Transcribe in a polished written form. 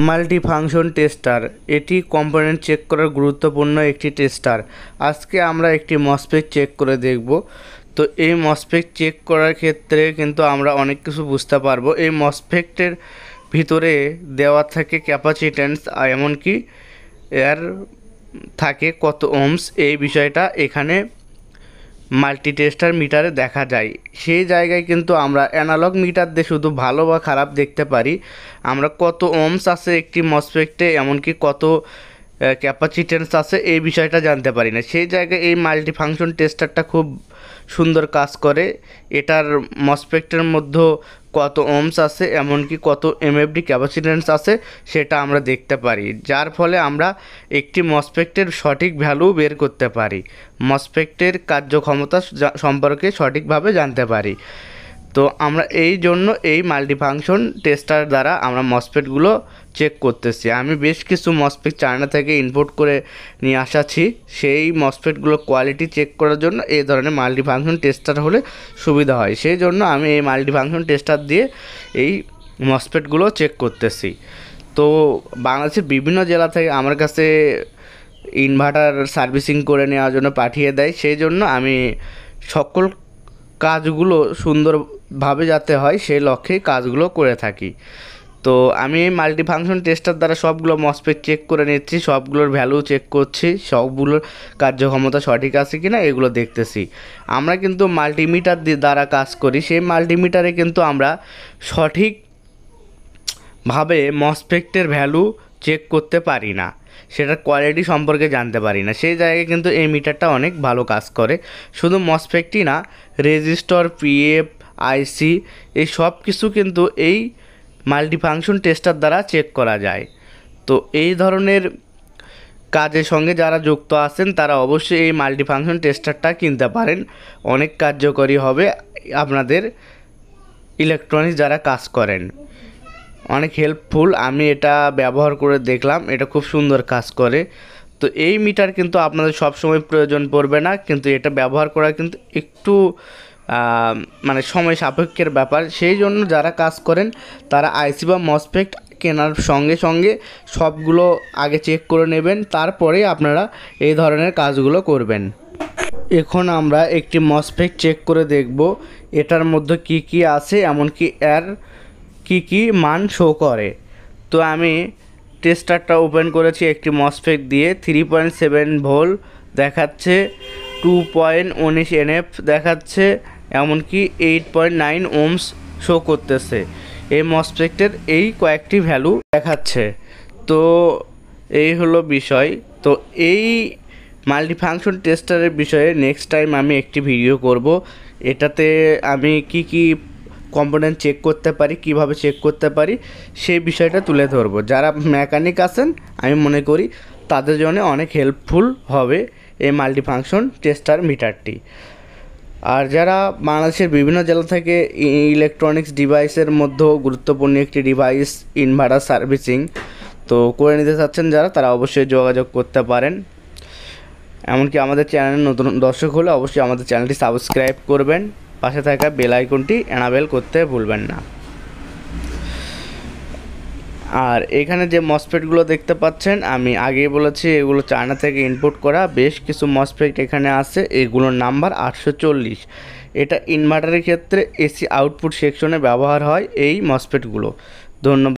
Multifunction tester এটি component check করার গুরুত্বপূর্ণ একটি টেস্টার। আজকে আমরা একটি মসফেট চেক করে দেখব। তো এই মসফেট চেক করার ক্ষেত্রে কিন্তু আমরা অনেক কিছু বুঝতে পারবো। এই মসফেটের ভিতরে দেওয়া থাকে ক্যাপাসিট্যান্স, এমনকি এর থাকে কত ওহমস, এই বিষয়টা এখানে মাল্টি টেস্টার মিটারে দেখা যায়। সেই জায়গায় কিন্তু আমরা অ্যানালগ মিটার দিয়ে শুধু ভালো বা খারাপ দেখতে পারি। আমরা কত ওহমস আছে একটি মসফেটে, এমনকি কত ক্যাপাসিট্যান্স আছে এই বিষয়টা জানতে পারি না। সেই জায়গায় এই মাল্টিফাংশন টেস্টারটা খুব সুন্দর কাজ করে। এটার মসফেটের মধ্যে কত ওহমস আছে, এমনকি কত এমএফডি ক্যাপাসিট্যান্স আছে সেটা আমরা দেখতে পারি, যার ফলে আমরা একটি মসফেটের সঠিক ভ্যালু বের করতে পারি, মসফেটের কার্যক্ষমতা সম্পর্কে সঠিকভাবে জানতে পারি। তো আমরা এই জন্য এই মাল্টিফাংশন টেস্টার দ্বারা আমরা মসফেটগুলো চেক করতেছি। আমি বেশ কিছু মসফেট চায়না থেকে ইম্পোর্ট করে নিয়ে আসাছি। সেই মসফেটগুলো কোয়ালিটি চেক করার জন্য এই ধরনের মাল্টিফাংশন টেস্টার হলে সুবিধা হয়। সেই জন্য আমি এই মাল্টিফাংশন টেস্টার দিয়ে এই মসফেটগুলো চেক করতেছি। তো বাংলাদেশের বিভিন্ন জেলা থেকে আমার কাছে ইনভার্টার সার্ভিসিং করে নেওয়ার জন্য পাঠিয়ে দেয়। সেই জন্য আমি সকল কাজগুলো সুন্দরভাবে যাতে হয় সেই লক্ষ্যেই কাজগুলো করে থাকি। তো আমি এই মাল্টিফাংশন টেস্টার দ্বারা সবগুলো মসফেট চেক করে নিচ্ছি, সবগুলোর ভ্যালু চেক করছি, সবগুলোর কার্যক্ষমতা সঠিক আছে কি না এগুলো দেখতেছি। আমরা কিন্তু মাল্টিমিটার দ্বারা কাজ করি। সেই মাল্টিমিটারে কিন্তু আমরা সঠিকভাবে মসফেটের ভ্যালু চেক করতে পারি না, সেটার কোয়ালিটি সম্পর্কে জানতে পারি না। সেই জায়গায় কিন্তু এই মিটারটা অনেক ভালো কাজ করে। শুধু মসফেটই না, রেজিস্টর, পিএফ, আইসি এই সব কিছু কিন্তু এই মাল্টিফাংশন টেস্টার দ্বারা চেক করা যায়। তো এই ধরনের কাজের সঙ্গে যারা যুক্ত আছেন তারা অবশ্যই এই মাল্টিফাংশন টেস্টারটা কিনতে পারেন। অনেক কার্যকরী হবে আপনাদের ইলেকট্রনিক্স যারা কাজ করেন, অনেক হেল্পফুল। আমি এটা ব্যবহার করে দেখলাম, এটা খুব সুন্দর কাজ করে। তো এই মিটার কিন্তু আপনাদের সবসময় প্রয়োজন পড়বে না, কিন্তু এটা ব্যবহার করা কিন্তু একটু সময় সাপেক্ষের ব্যাপার। সেই জন্য যারা কাজ করেন তারা আইসি বা মসফেট কেনার সঙ্গে সঙ্গে সবগুলো আগে চেক করে নেবেন, তারপরে আপনারা এই ধরনের কাজগুলো করবেন। এখন আমরা একটি মসফেট চেক করে দেখব এটার মধ্যে কি কি আছে, এমনকি এর কি কি মান শো করে। তো আমি টেস্টারটা ওপেন করেছি একটি মসফেট দিয়ে। 3.7 ভোল্ট দেখাচ্ছে, 2.19 NF দেখাচ্ছে, এমনকি 8.9 ওহমস শো করতেছে। এই মসফেটের এই কয়েকটি ভ্যালু দেখাচ্ছে। তো এই হলো বিষয়। তো এই মাল্টিফাংশন টেস্টারের বিষয়ে নেক্সট টাইম আমি একটি ভিডিও করব। এটাতে আমি কি কি কম্পোনেন্ট চেক করতে পারি, কিভাবে চেক করতে পারি সেই বিষয়টা তুলে ধরবো। যারা মেকানিক আছেন আমি মনে করি তাদের জন্য অনেক হেল্পফুল হবে এই মাল্টিফাংশন টেস্টার মিটারটি। আর যারা বাংলাদেশের বিভিন্ন জেলা থেকে ইলেকট্রনিক্স ডিভাইসের মধ্যেও গুরুত্বপূর্ণ একটি ডিভাইস ইনভার্টার সার্ভিসিং তো করে নিতে চাচ্ছেন যারা, তারা অবশ্যই যোগাযোগ করতে পারেন। এমনকি আমাদের চ্যানেলে নতুন দর্শক হলে অবশ্যই আমাদের চ্যানেলটি সাবস্ক্রাইব করবেন, পাশে থাকা বেল আইকনটি এনাবেল করতে ভুলবেন না। আর এখানে যে মসফেটগুলো দেখতে পাচ্ছেন আমি আগেই বলেছি এগুলো চায়না থেকে ইম্পোর্ট করা। বেশ কিছু মসফেট এখানে আছে, এগুলোর নাম্বার 840। এটা ইনভার্টারের ক্ষেত্রে এসি আউটপুট সেকশনে ব্যবহার হয় এই মসফেটগুলো। ধন্যবাদ।